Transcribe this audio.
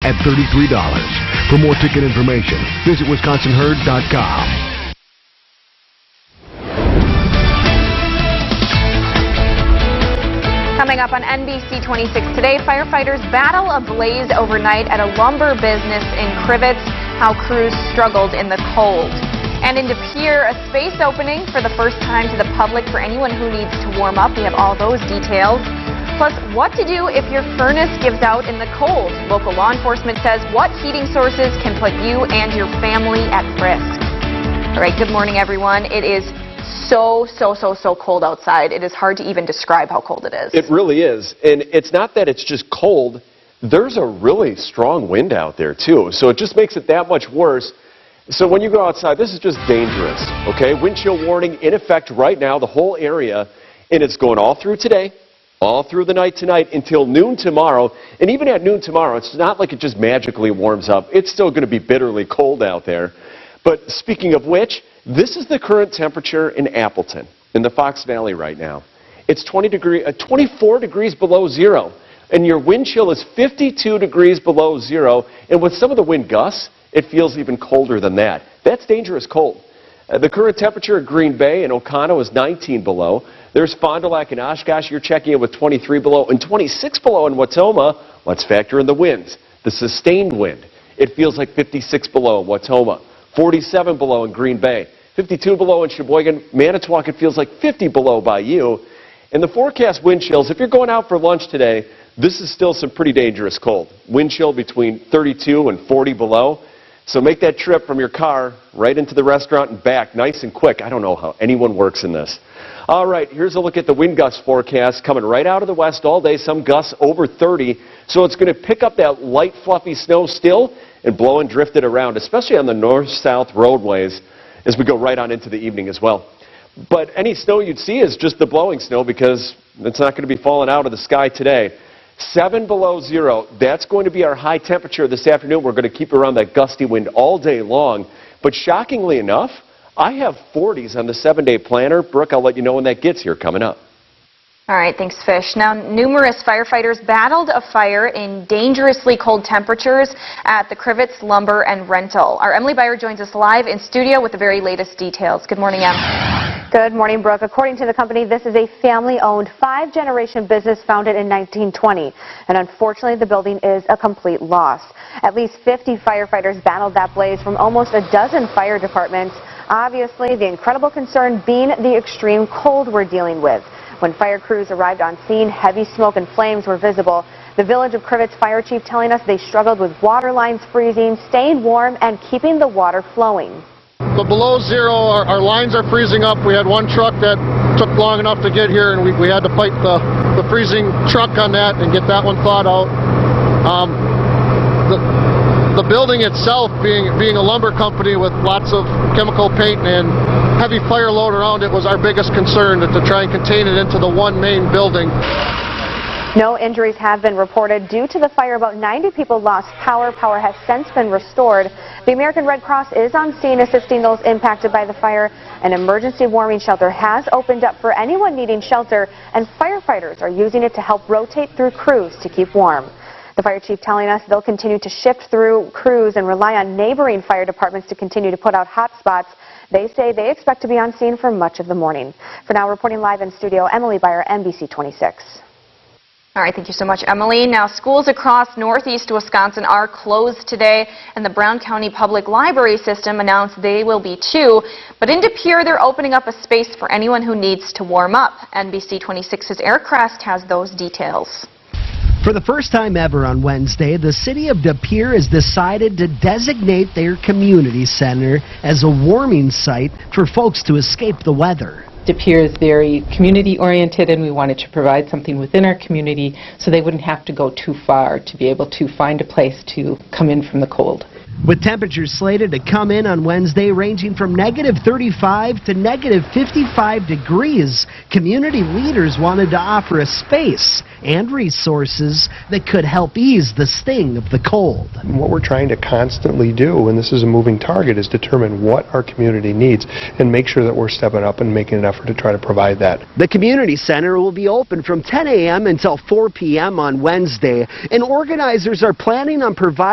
at $33. For more ticket information, visit wisconsinherd.com. Coming up on NBC 26 today, firefighters battle a blaze overnight at a lumber business in Crivets, how crews struggled in the cold. And in De Pere, a space opening for the first time to the public for anyone who needs to warm up. We have all those details. Plus, what to do if your furnace gives out in the cold. Local law enforcement says what heating sources can put you and your family at risk. All right, good morning, everyone. It is so cold outside. It is hard to even describe how cold it is. It really is. And it's not that it's just cold. There's a really strong wind out there, too. So it just makes it that much worse. So when you go outside, this is just dangerous, okay? Wind chill warning in effect right now, the whole area. And it's going all through today, all through the night tonight until noon tomorrow. And even at noon tomorrow, it's not like it just magically warms up. It's still going to be bitterly cold out there. But speaking of which, this is the current temperature in Appleton, in the Fox Valley right now. It's 24 degrees below zero, and your wind chill is 52 degrees below zero, and with some of the wind gusts, it feels even colder than that. That's dangerous cold. The current temperature at Green Bay and Oconto is 19 below. There's Fond du Lac and Oshkosh. You're checking in with 23 below and 26 below in Wautoma. Let's factor in the winds. The sustained wind. It feels like 56 below in Wautoma, 47 below in Green Bay, 52 below in Sheboygan. Manitowoc, it feels like 50 below by you. And the forecast wind chills, if you're going out for lunch today, this is still some pretty dangerous cold. Wind chill between 32 and 40 below. So make that trip from your car right into the restaurant and back nice and quick. I don't know how anyone works in this. All right, here's a look at the wind gust forecast coming right out of the west all day. Some gusts over 30. So it's going to pick up that light, fluffy snow still and blow and drift it around, especially on the north-south roadways as we go right on into the evening as well. But any snow you'd see is just the blowing snow because it's not going to be falling out of the sky today. 7 below zero, that's going to be our high temperature this afternoon. We're going to keep around that gusty wind all day long. But shockingly enough, I have 40s on the 7-day planner. Brooke, I'll let you know when that gets here coming up. All right, thanks, Fish. Now, numerous firefighters battled a fire in dangerously cold temperatures at the Crivets Lumber and Rental. Our Emily Byer joins us live in studio with the very latest details. Good morning, Em. Good morning, Brooke. According to the company, this is a family-owned 5-generation business founded in 1920. And unfortunately, the building is a complete loss. At least 50 firefighters battled that blaze from almost a dozen fire departments. Obviously, the incredible concern being the extreme cold we're dealing with. When fire crews arrived on scene, heavy smoke and flames were visible. The Village of Crivets fire chief telling us they struggled with water lines freezing, staying warm, and keeping the water flowing. But below zero, our lines are freezing up. We had one truck that took long enough to get here, and we had to fight the freezing truck on that and get that one thawed out. The building itself, being a lumber company with lots of chemical paint and heavy fire load around it, was our biggest concern, to try and contain it into the one main building. No injuries have been reported. Due to the fire, about 90 people lost power. Power has since been restored. The American Red Cross is on scene assisting those impacted by the fire. An emergency warming shelter has opened up for anyone needing shelter, and firefighters are using it to help rotate through crews to keep warm. The fire chief telling us they'll continue to shift through crews and rely on neighboring fire departments to continue to put out hot spots. They say they expect to be on scene for much of the morning. For now, reporting live in studio, Emily Byer, NBC 26. All right, thank you so much, Emily. Now, schools across northeast Wisconsin are closed today, and the Brown County Public Library System announced they will be too. But in De Pere, they're opening up a space for anyone who needs to warm up. NBC 26's Eric Crest has those details. For the first time ever on Wednesday, the city of De Pere has decided to designate their community center as a warming site for folks to escape the weather. De Pere is very community-oriented, and we wanted to provide something within our community so they wouldn't have to go too far to be able to find a place to come in from the cold. With temperatures slated to come in on Wednesday ranging from -35 to -55 degrees, community leaders wanted to offer a space and resources that could help ease the sting of the cold. What we're trying to constantly do, and this is a moving target, is determine what our community needs and make sure that we're stepping up and making an effort to try to provide that. The community center will be open from 10 a.m. until 4 p.m. on Wednesday, and organizers are planning on providing